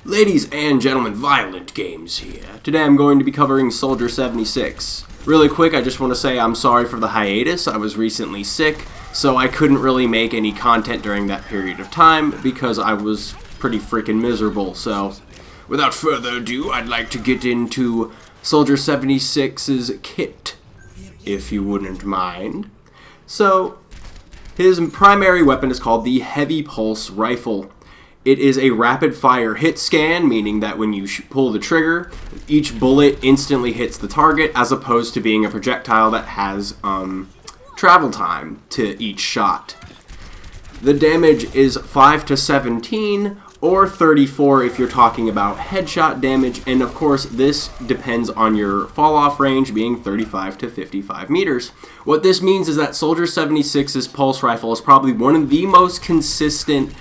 Ladies and gentlemen, Violent Games here. Today I'm going to be covering Soldier 76. Really quick, I just want to say I'm sorry for the hiatus. I was recently sick, so I couldn't really make any content during that period of time because I was pretty freaking miserable. So, without further ado, I'd like to get into Soldier 76's kit, if you wouldn't mind. So, his primary weapon is called the Heavy Pulse Rifle. It is a rapid-fire hit scan, meaning that when you pull the trigger, each bullet instantly hits the target, as opposed to being a projectile that has travel time to each shot. The damage is 5 to 17, or 34 if you're talking about headshot damage, and of course this depends on your fall-off range being 35 to 55 meters. What this means is that Soldier 76's pulse rifle is probably one of the most consistent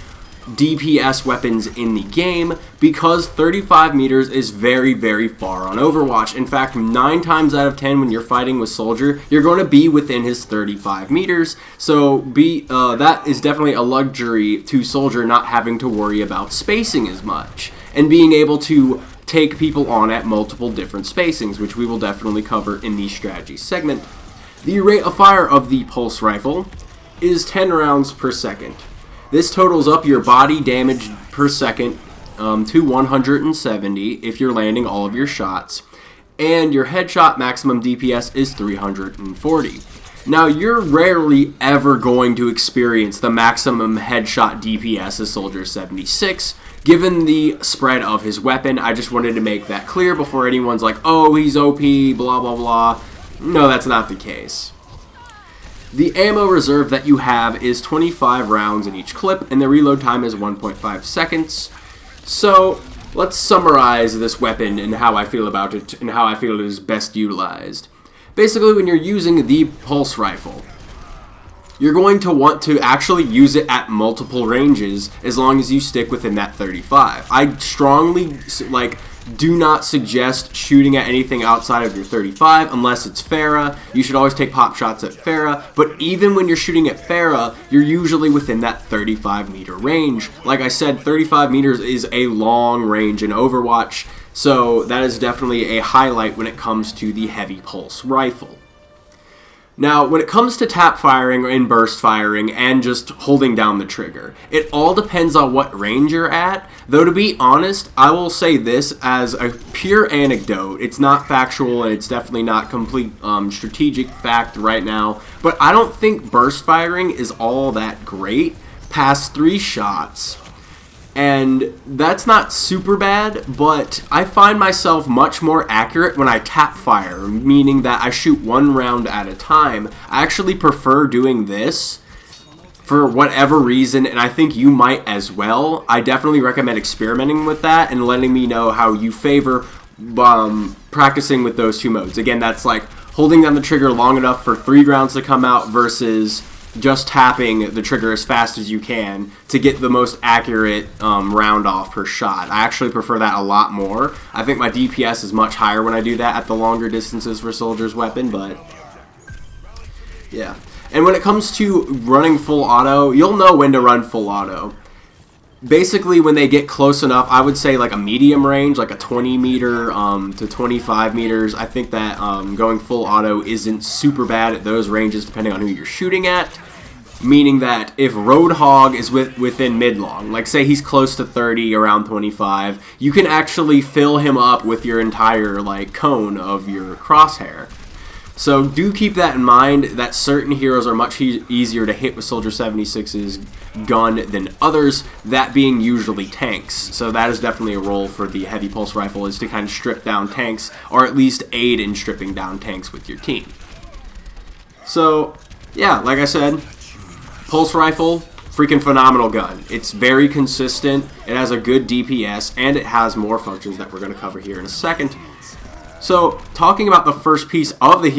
DPS weapons in the game because 35 meters is very, very far on Overwatch. In fact, 9 times out of 10 when you're fighting with Soldier, you're going to be within his 35 meters. So that is definitely a luxury to Soldier, not having to worry about spacing as much and being able to take people on at multiple different spacings, which we will definitely cover in the strategy segment. The rate of fire of the pulse rifle is 10 rounds per second. This totals up your body damage per second to 170 if you're landing all of your shots, and your headshot maximum DPS is 340. Now, you're rarely ever going to experience the maximum headshot DPS as Soldier 76, given the spread of his weapon. I just wanted to make that clear before anyone's like, oh, he's OP, blah, blah, blah. No, that's not the case. The ammo reserve that you have is 25 rounds in each clip, and the reload time is 1.5 seconds. So, let's summarize this weapon and how I feel about it and how I feel it is best utilized. Basically, when you're using the pulse rifle, you're going to want to actually use it at multiple ranges as long as you stick within that 35. I strongly, do not suggest shooting at anything outside of your 35 unless it's Farah. You should always take pop shots at Farah, but even when you're shooting at Farah, you're usually within that 35 meter range. Like I said, 35 meters is a long range in Overwatch, so that is definitely a highlight when it comes to the heavy pulse rifle. Now, when it comes to tap firing and burst firing and just holding down the trigger, it all depends on what range you're at. Though, to be honest, I will say this as a pure anecdote. It's not factual and it's definitely not complete strategic fact right now. But I don't think burst firing is all that great past 3 shots. And that's not super bad, but I find myself much more accurate when I tap fire, meaning that I shoot 1 round at a time. I actually prefer doing this for whatever reason, and I think you might as well. I definitely recommend experimenting with that and letting me know how you favor practicing with those 2 modes. Again, that's like holding down the trigger long enough for 3 rounds to come out versus just tapping the trigger as fast as you can to get the most accurate round off per shot. I actually prefer that a lot more. I think my DPS is much higher when I do that at the longer distances for Soldier's weapon, but yeah. And when it comes to running full auto, you'll know when to run full auto. Basically, when they get close enough, I would say like a medium range, like a 20 meter to 25 meters. I think that going full auto isn't super bad at those ranges depending on who you're shooting at. Meaning that if Roadhog is within mid-long, like say he's close to 30, around 25, you can actually fill him up with your entire cone of your crosshair. So do keep that in mind, that certain heroes are much easier to hit with Soldier 76's gun than others, that being usually tanks. So that is definitely a role for the heavy pulse rifle, is to kind of strip down tanks, or at least aid in stripping down tanks with your team. So, yeah, like I said, pulse rifle, freaking phenomenal gun. It's very consistent, it has a good DPS, and it has more functions that we're going to cover here in a second. So, talking about the first piece of the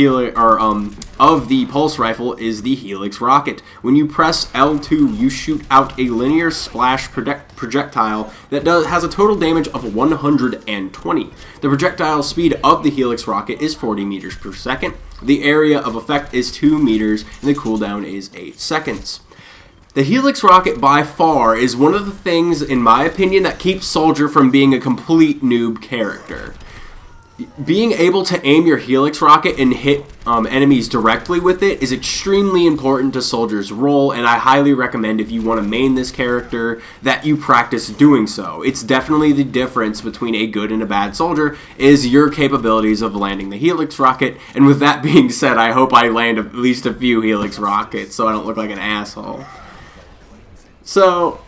of the pulse rifle is the Helix Rocket. When you press L2, you shoot out a linear splash projectile that has a total damage of 120. The projectile speed of the Helix Rocket is 40 meters per second. The area of effect is 2 meters, and the cooldown is 8 seconds. The Helix Rocket by far is one of the things, in my opinion, that keeps Soldier from being a complete noob character. Being able to aim your Helix Rocket and hit enemies directly with it is extremely important to Soldier's role, and I highly recommend, if you want to main this character, that you practice doing so. It's definitely the difference between a good and a bad Soldier, is your capabilities of landing the Helix Rocket, and with that being said, I hope I land at least a few Helix Rockets so I don't look like an asshole. So,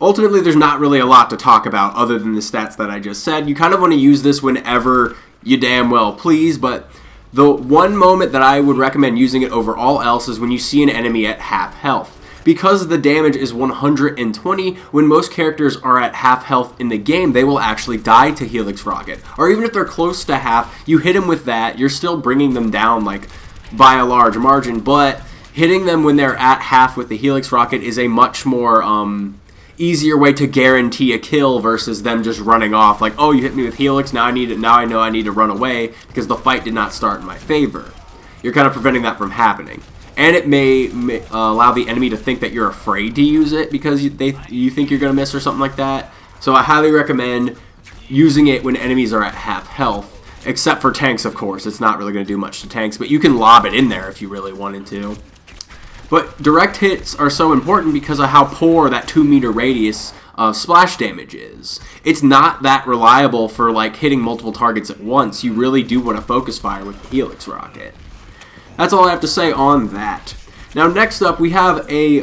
ultimately, there's not really a lot to talk about other than the stats that I just said. You kind of want to use this whenever you damn well please, but the one moment that I would recommend using it over all else is when you see an enemy at half health. Because the damage is 120, when most characters are at half health in the game, they will actually die to Helix Rocket. Or even if they're close to half, you hit them with that, you're still bringing them down like by a large margin, but hitting them when they're at half with the Helix Rocket is a much more easier way to guarantee a kill versus them just running off. Like, oh, you hit me with Helix, now I know I need to run away because the fight did not start in my favor. You're kind of preventing that from happening. And it may allow the enemy to think that you're afraid to use it because you think you're going to miss or something like that. So I highly recommend using it when enemies are at half health. Except for tanks, of course. It's not really going to do much to tanks, but you can lob it in there if you really wanted to. But direct hits are so important because of how poor that 2-meter radius of splash damage is. It's not that reliable for like hitting multiple targets at once. You really do want to focus fire with the Helix Rocket. That's all I have to say on that. Now next up we have a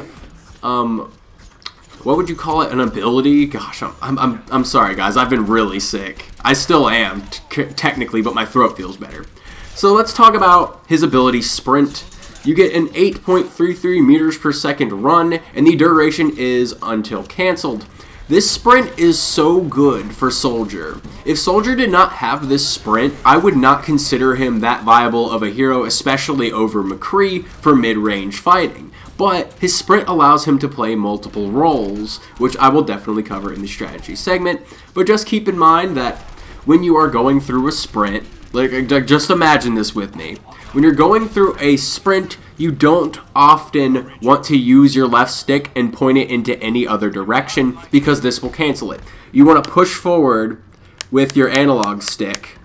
what would you call it? An ability? Gosh, I'm sorry guys. I've been really sick. I still am technically, but my throat feels better. So let's talk about his ability Sprint. You get an 8.33 meters per second run, and the duration is until cancelled. This sprint is so good for Soldier. If Soldier did not have this sprint, I would not consider him that viable of a hero, especially over McCree for mid-range fighting. But his sprint allows him to play multiple roles, which I will definitely cover in the strategy segment. But just keep in mind that when you are going through a sprint, like just imagine this with me. When you're going through a sprint, you don't often want to use your left stick and point it into any other direction because this will cancel it. You want to push forward with your analog stick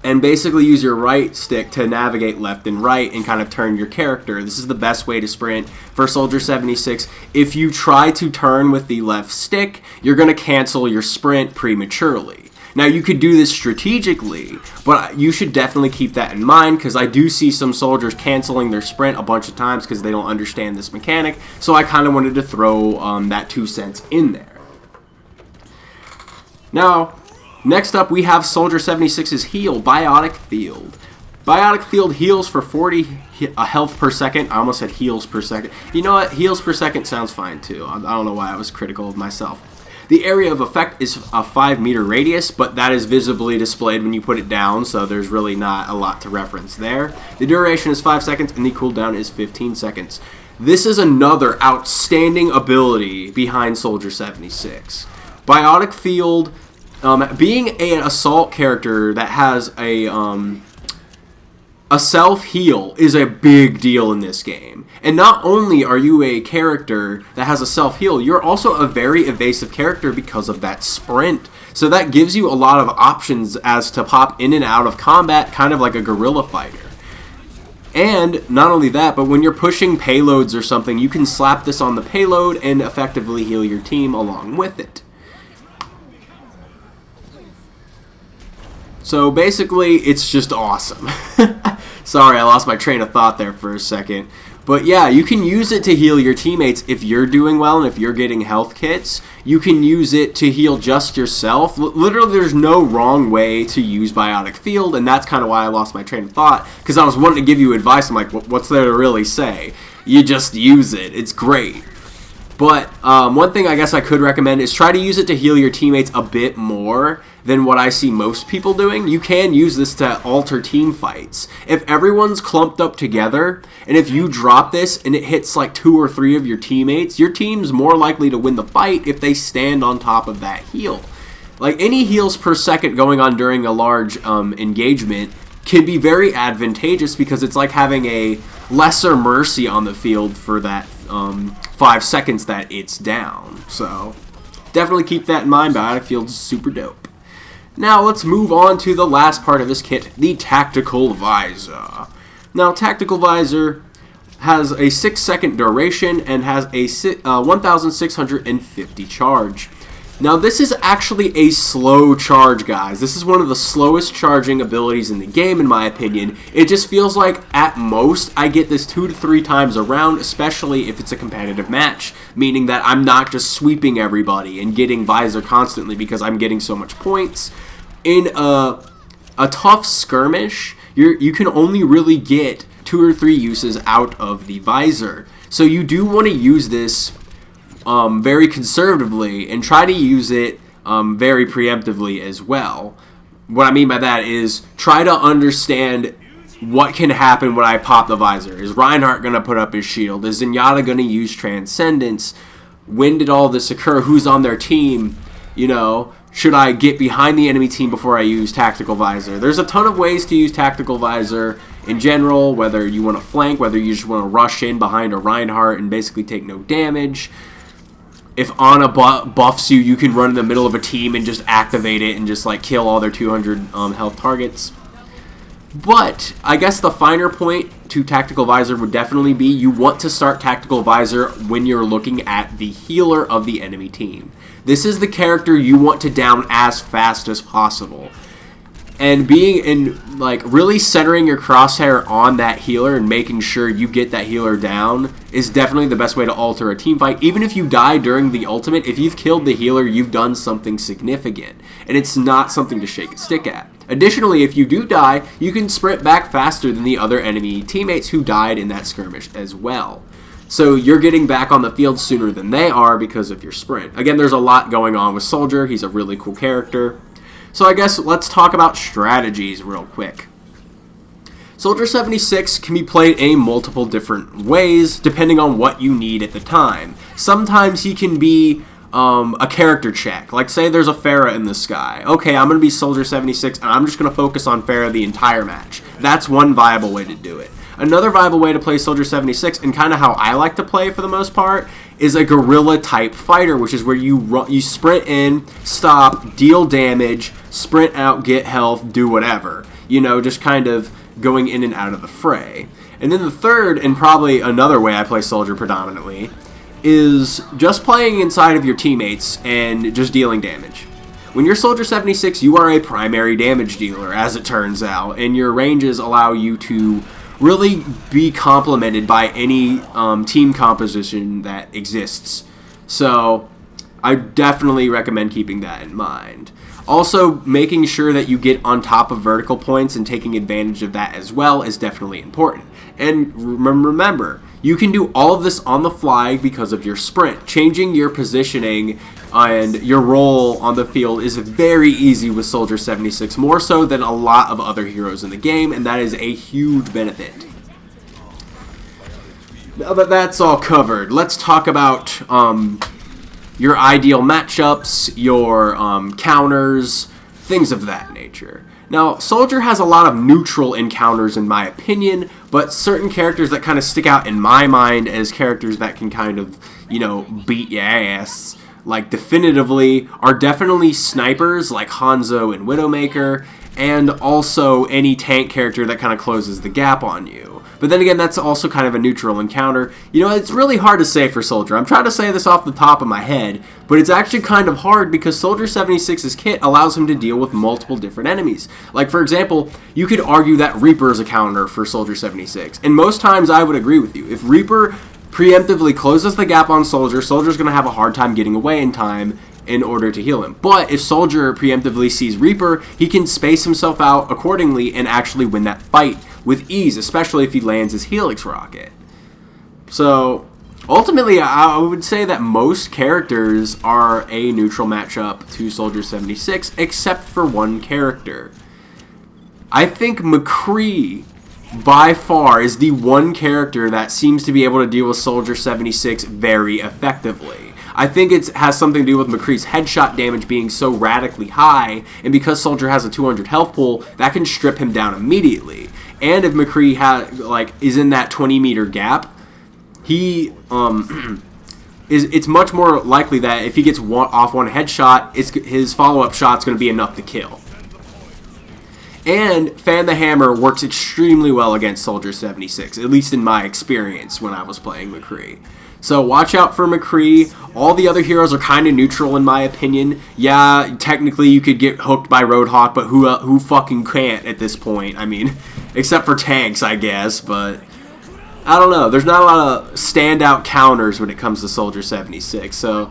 and basically use your right stick to navigate left and right and kind of turn your character. This is the best way to sprint for Soldier 76. If you try to turn with the left stick, you're going to cancel your sprint prematurely. Now, you could do this strategically, but you should definitely keep that in mind because I do see some soldiers canceling their sprint a bunch of times because they don't understand this mechanic, so I kind of wanted to throw that 2 cents in there. Now, next up, we have Soldier 76's heal, Biotic Field. Biotic Field heals for 40 health per second. I almost said heals per second. You know what? Heals per second sounds fine, too. I don't know why I was critical of myself. The area of effect is a 5-meter radius, but that is visibly displayed when you put it down, so there's really not a lot to reference there. The duration is 5 seconds, and the cooldown is 15 seconds. This is another outstanding ability behind Soldier 76. Biotic Field, being an assault character that has a self-heal is a big deal in this game. And not only are you a character that has a self-heal, you're also a very evasive character because of that sprint. So that gives you a lot of options as to pop in and out of combat, kind of like a guerrilla fighter. And not only that, but when you're pushing payloads or something, you can slap this on the payload and effectively heal your team along with it. So basically, it's just awesome. Sorry, I lost my train of thought there for a second. But yeah, you can use it to heal your teammates if you're doing well and if you're getting health kits. You can use it to heal just yourself. Literally, there's no wrong way to use Biotic Field, and that's kind of why I lost my train of thought, because I was wanting to give you advice. I'm like, what's there to really say? You just use it. It's great. But one thing I guess I could recommend is try to use it to heal your teammates a bit more than what I see most people doing. You can use this to alter team fights. If everyone's clumped up together, and if you drop this and it hits like 2 or 3 of your teammates, your team's more likely to win the fight if they stand on top of that heal. Like, any heals per second going on during a large engagement can be very advantageous because it's like having a lesser mercy on the field for that 5 seconds that it's down. So definitely keep that in mind. Biotic feels super dope. Now let's move on to the last part of this kit, the Tactical Visor. Now Tactical Visor has a 6-second duration and has a 1,650 charge. Now this is actually a slow charge, guys. This is one of the slowest charging abilities in the game, in my opinion. It just feels like at most I get this 2 to 3 times around, especially if it's a competitive match, meaning that I'm not just sweeping everybody and getting Visor constantly because I'm getting so much points. In a tough skirmish, you can only really get 2 or 3 uses out of the Visor. So you do want to use this very conservatively and try to use it very preemptively as well. What I mean by that is try to understand what can happen when I pop the Visor. Is Reinhardt going to put up his shield? Is Zenyatta going to use Transcendence? When did all this occur? Who's on their team? You know, should I get behind the enemy team before I use Tactical Visor? There's a ton of ways to use Tactical Visor in general, whether you want to flank, whether you just want to rush in behind a Reinhardt and basically take no damage. If Ana buffs you, you can run in the middle of a team and just activate it and just like kill all their 200 health targets. But I guess the finer point to Tactical Visor would definitely be you want to start Tactical Visor when you're looking at the healer of the enemy team. This is the character you want to down as fast as possible. And being in, like, really centering your crosshair on that healer and making sure you get that healer down is definitely the best way to alter a team fight. Even if you die during the ultimate, if you've killed the healer, you've done something significant. And it's not something to shake a stick at. Additionally, if you do die, you can sprint back faster than the other enemy teammates who died in that skirmish as well. So you're getting back on the field sooner than they are because of your sprint. Again, there's a lot going on with Soldier. He's a really cool character. So I guess let's talk about strategies real quick. Soldier 76 can be played in multiple different ways depending on what you need at the time. Sometimes he can be a character check. Like say there's a Pharah in the sky. Okay, I'm going to be Soldier 76 and I'm just going to focus on Pharah the entire match. That's one viable way to do it. Another viable way to play Soldier 76, and kind of how I like to play for the most part, is a guerrilla type fighter, which is where you sprint in, stop, deal damage, sprint out, get health, do whatever. You know, just kind of going in and out of the fray. And then the third, and probably another way I play Soldier predominantly, is just playing inside of your teammates and just dealing damage. When you're Soldier 76, you are a primary damage dealer, as it turns out, and your ranges allow you to really be complemented by any team composition that exists. So I definitely recommend keeping that in mind. Also, making sure that you get on top of vertical points and taking advantage of that as well is definitely important. And remember, you can do all of this on the fly because of your sprint. Changing your positioning and your role on the field is very easy with Soldier 76, more so than a lot of other heroes in the game, and that is a huge benefit. Now that that's all covered, let's talk about your ideal matchups, your counters, things of that nature. Now, Soldier has a lot of neutral encounters in my opinion, but certain characters that kind of stick out in my mind as characters that can kind of, you know, beat your ass, like definitively, are definitely snipers like Hanzo and Widowmaker, and also any tank character that kind of closes the gap on you. But then again, that's also kind of a neutral encounter. You know, it's really hard to say for Soldier. I'm trying to say this off the top of my head, but it's actually kind of hard because Soldier 76's kit allows him to deal with multiple different enemies. Like, for example, you could argue that Reaper is a counter for Soldier 76, and most times I would agree with you. If Reaper preemptively closes the gap on Soldier, Soldier's going to have a hard time getting away in time in order to heal him. But if Soldier preemptively sees Reaper, he can space himself out accordingly and actually win that fight with ease, especially if he lands his Helix Rocket. So, ultimately, I would say that most characters are a neutral matchup to Soldier 76, except for one character. I think McCree, by far, is the one character that seems to be able to deal with Soldier 76 very effectively. I think it has something to do with McCree's headshot damage being so radically high, and because Soldier has a 200 health pool, that can strip him down immediately. And if McCree is in that 20-meter gap, he it's much more likely that if he gets off one headshot, his follow-up shot's going to be enough to kill. And Fan the Hammer works extremely well against Soldier 76, at least in my experience when I was playing McCree. So watch out for McCree. All the other heroes are kind of neutral in my opinion. Yeah, technically you could get hooked by Roadhog, but who fucking can't at this point? I mean, except for tanks, I guess, but I don't know. There's not a lot of standout counters when it comes to Soldier 76, so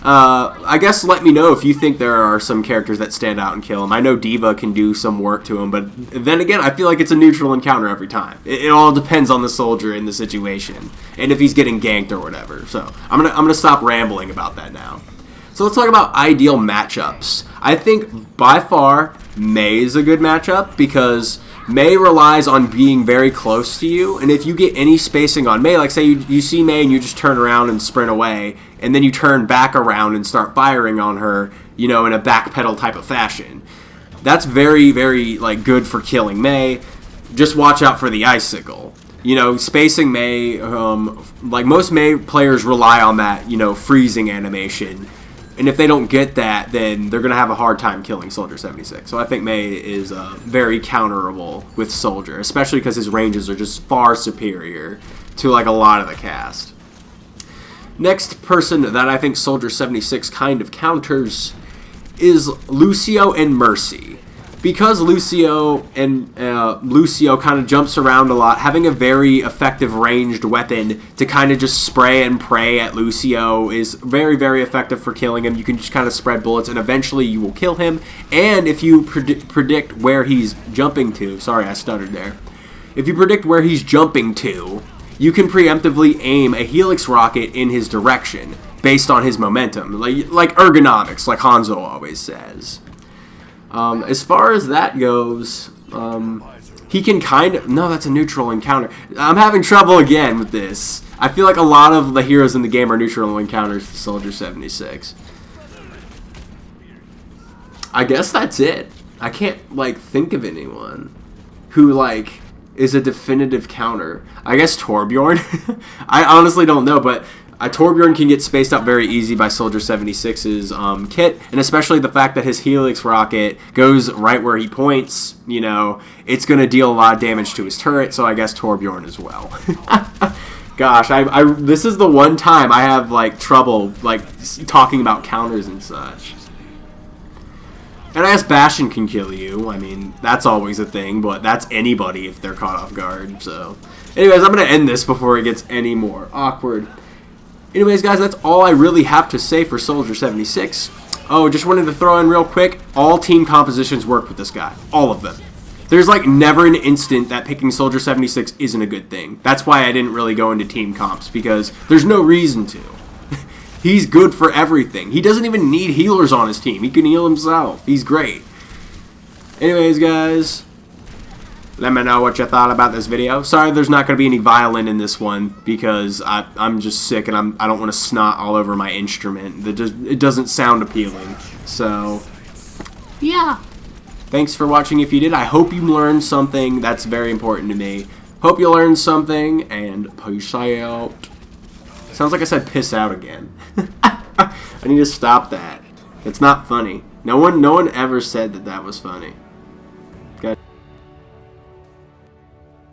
I guess let me know if you think there are some characters that stand out and kill him. I know D.Va can do some work to him, but then again, I feel like it's a neutral encounter every time. It all depends on the soldier in the situation, and if he's getting ganked or whatever. So I'm gonna stop rambling about that now. So let's talk about ideal matchups. I think by far Mei is a good matchup because Mei relies on being very close to you, and if you get any spacing on Mei, like say you see Mei and you just turn around and sprint away, and then you turn back around and start firing on her, you know, in a backpedal type of fashion. That's very, very like good for killing Mei. Just watch out for the icicle. You know, spacing Mei, like most Mei players rely on that, you know, freezing animation. And if they don't get that, then they're going to have a hard time killing Soldier 76. So I think Mei is very counterable with Soldier, especially because his ranges are just far superior to like a lot of the cast. Next person that I think Soldier 76 kind of counters is Lucio and Mercy. Because Lucio kind of jumps around a lot, having a very effective ranged weapon to kind of just spray and pray at Lucio is very, very effective for killing him. You can just kind of spread bullets and eventually you will kill him. And if you predict where he's jumping to, sorry I stuttered there. If you predict where he's jumping to, you can preemptively aim a Helix Rocket in his direction based on his momentum, like ergonomics, like Hanzo always says. As far as that goes, he can kind of... No, that's a neutral encounter. I'm having trouble again with this. I feel like a lot of the heroes in the game are neutral encounters to Soldier 76. I guess that's it. I can't, like, think of anyone who, like, is a definitive counter. I guess Torbjorn? I honestly don't know, but... Torbjorn can get spaced out very easy by Soldier 76's kit, and especially the fact that his Helix Rocket goes right where he points, you know, it's going to deal a lot of damage to his turret, so I guess Torbjorn as well. Gosh, this is the one time I have, like, trouble, like, talking about counters and such. And I guess Bastion can kill you. I mean, that's always a thing, but that's anybody if they're caught off guard, so... Anyways, I'm going to end this before it gets any more awkward. Anyways, guys, that's all I really have to say for Soldier 76. Oh, just wanted to throw in real quick, all team compositions work with this guy. All of them. There's like never an instant that picking Soldier 76 isn't a good thing. That's why I didn't really go into team comps, because there's no reason to. He's good for everything. He doesn't even need healers on his team. He can heal himself. He's great. Anyways, guys, let me know what you thought about this video. Sorry there's not going to be any violin in this one because I'm just sick and I don't want to snot all over my instrument. It doesn't sound appealing. So, yeah. Thanks for watching if you did. I hope you learned something. That's very important to me. Hope you learned something, and peace out. Sounds like I said piss out again. I need to stop that. It's not funny. No one ever said that was funny.